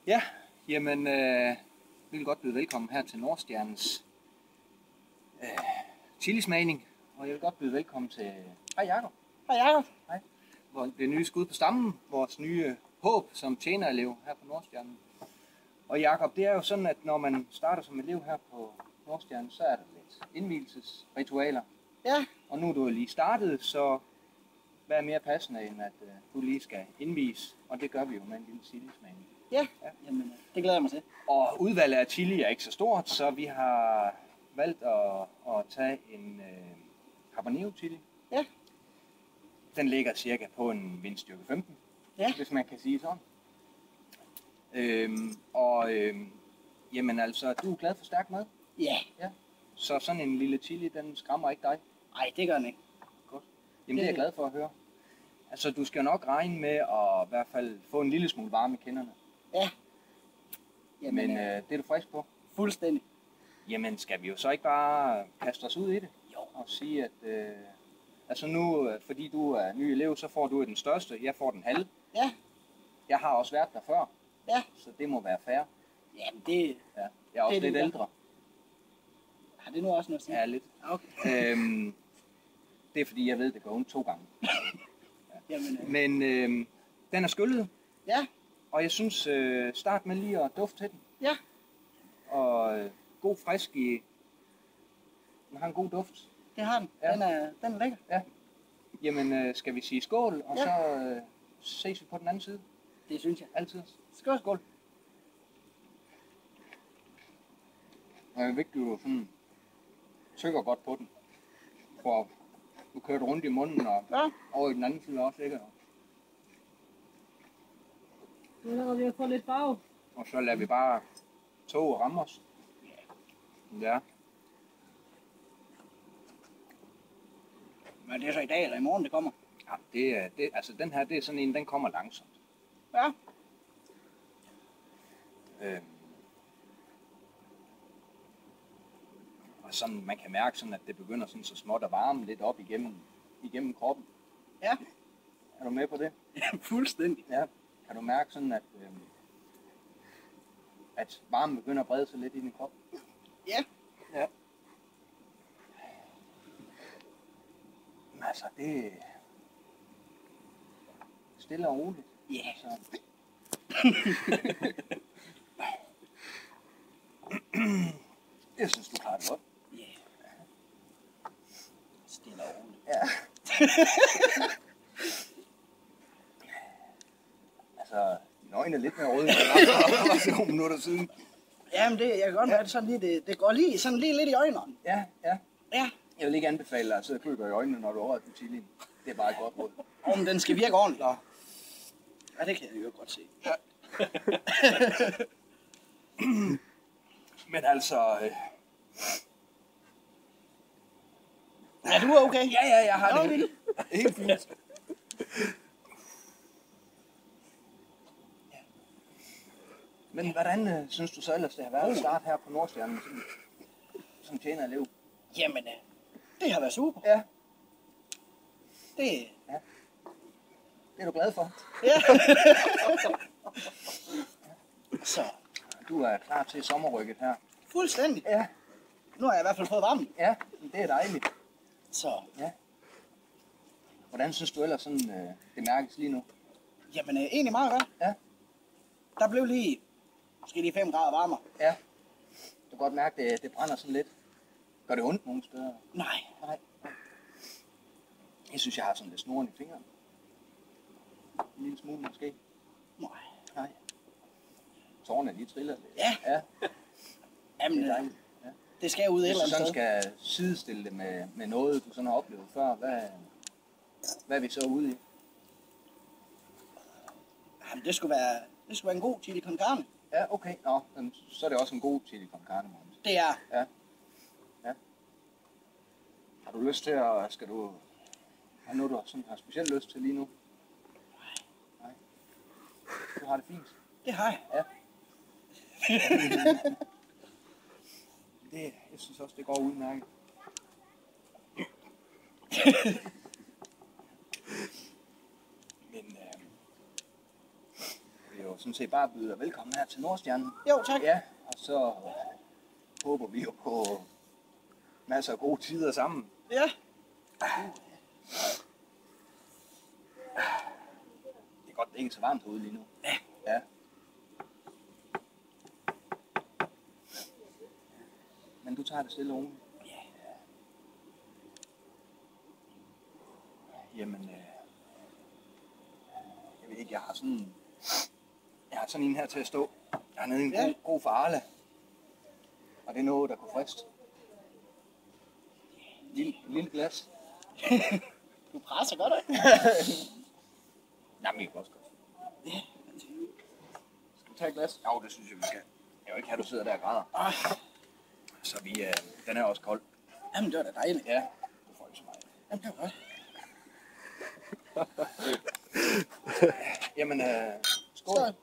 Ja, jamen, vi vil godt byde velkommen her til Nordstjernens chilismagning. Og jeg vil godt byde velkommen til... Hej Jakob. Hej Jakob. Hej. Det nye skud på stammen, vores nye håb som tjenerelev her på Nordstjernen. Og Jakob, det er jo sådan, at når man starter som elev her på Nordstjernen, så er der lidt indvielsesritualer. Ja. Og nu er du lige startet, så hvad er mere passende, end at du lige skal indvies? Og det gør vi jo med en lille chilismagning. Ja. Jamen, det glæder jeg mig til. Og udvalget af chili er ikke så stort, så vi har valgt at tage en habanero chili. Ja. Den ligger cirka på en vindstyrke 15, hvis man kan sige sådan. Jamen altså, du er glad for stærk mad? Ja. Så sådan en lille chili, den skræmmer ikke dig? Nej, det gør den ikke. Godt. Jamen det er jeg glad for at høre. Altså, du skal nok regne med at i hvert fald få en lille smule varme i kinderne. Ja. Jamen, det er du frisk på? Fuldstændig. Jamen, skal vi jo så ikke bare kaste os ud i det? Jo. Og sige, at altså nu, fordi du er ny elev, så får du den største, jeg får den halve. Ja. Jeg har også været der før, Ja. så det må være fair. Jamen, det... Ja. Jeg er også det er lidt det, ældre. Har det nu også noget at sige? Ja, lidt. Okay. Det er fordi, jeg ved, det går ondt 2 gange. Jamen, Men den er skyllet, ja. og jeg synes, start med lige at dufte til den. Ja. Og god frisk i... Den har en god duft. Det har den. Ja. Den er lækker. Ja. Jamen, skal vi sige skål, og Ja. så ses vi på den anden side? Det synes jeg. Altid. Skål. Skål. Og det er vigtigt, at du sådan tykker godt på den. For du kører rundt i munden og over i den anden side også, ikke? Nu er vi få lidt farve. Og så lader vi bare toget ramme os. Ja. Men det er så i dag eller i morgen, det kommer. Ja, altså den her, det er sådan en, den kommer langsomt. Ja. Og sådan, man kan mærke sådan, at det begynder sådan så småt at varme lidt op igennem kroppen. Ja. Er du med på det? Ja, fuldstændig. Ja. Kan du mærke sådan, at varmen begynder at brede sig lidt i din krop? Ja. Ja. Men altså, det er stille og roligt. Ja. Så. Jeg synes, du klarer det godt. Ja. Stille og roligt. Ja. Altså, dine øjne er lidt mere røde, end jeg var for 2 minutter siden. Jamen, jeg kan godt have det sådan lige, det går lige sådan lige lidt i øjnene. Ja. Ja. Jeg vil ikke anbefale dig at sidde og klø dig i øjnene, når du er over på chilien. Det er bare et godt råd. Om den skal virke ordentligt. Ja, det kan jeg jo godt se. Ja. Men altså... Ja, du er okay? Ja, jeg har det vildt. helt fint. Ja. Men hvordan synes du så ellers, det har været at starte her på Nordstjernen som tjenerelev? Jamen, det har været super. Ja. Det... Det er du glad for? Ja. Så. Du er klar til sommerrykket her? Fuldstændig. Ja. Nu har jeg i hvert fald fået varmen. Ja, det er dejligt. Så. Ja. Hvordan synes du ellers sådan, det mærkes lige nu? Jamen, egentlig meget godt. Ja. Der blev måske lige 5 grader varmere. Ja. Du kan godt mærke, det brænder sådan lidt. Gør det ondt nogle steder? Nej. Jeg synes, jeg har sådan lidt snoren i fingrene. En lille smule måske. Nej. Tårerne lige triller lidt. Ja. Jamen, det er dejligt. Ja. Det skal ud et eller Hvis andet du sådan sted. skal sidestille det med noget, du sådan har oplevet før, hvad er vi så ude i? Jamen, det skulle være en god chili con carne. Ja, okay. Nå, så er det også en god chili con carne, Mogens. Det er. Ja. Har du lyst til at... Har noget, du sådan har specielt lyst til lige nu? Nej. Du har det fint? Det har jeg. Ja. Jeg synes også, det går udmærket. Men det er jo jo sådan set bare byde dig velkommen her til Nordstjernen. Jo, tak. Ja, og så håber vi jo på masser af gode tider sammen. Ja. Det er godt, det er ikke så varmt herude lige nu. Ja. Men du tager det stille og roligt. Ja. Jamen, jeg ved ikke, jeg har sådan en her til at stå. Jeg har nede en god for Arla. Og det er noget, der kunne friste. Lille glas. Du presser godt, ikke? Jamen, jeg kan også godt. Skal vi tage et glas? Jo, det synes jeg, vi skal. Jeg vil ikke have, du sidder der og græder. Så den er også kold. Jamen, det var da dejligt. Ja, du får ikke så meget. Jamen, det var godt. Jamen, skål. Skål.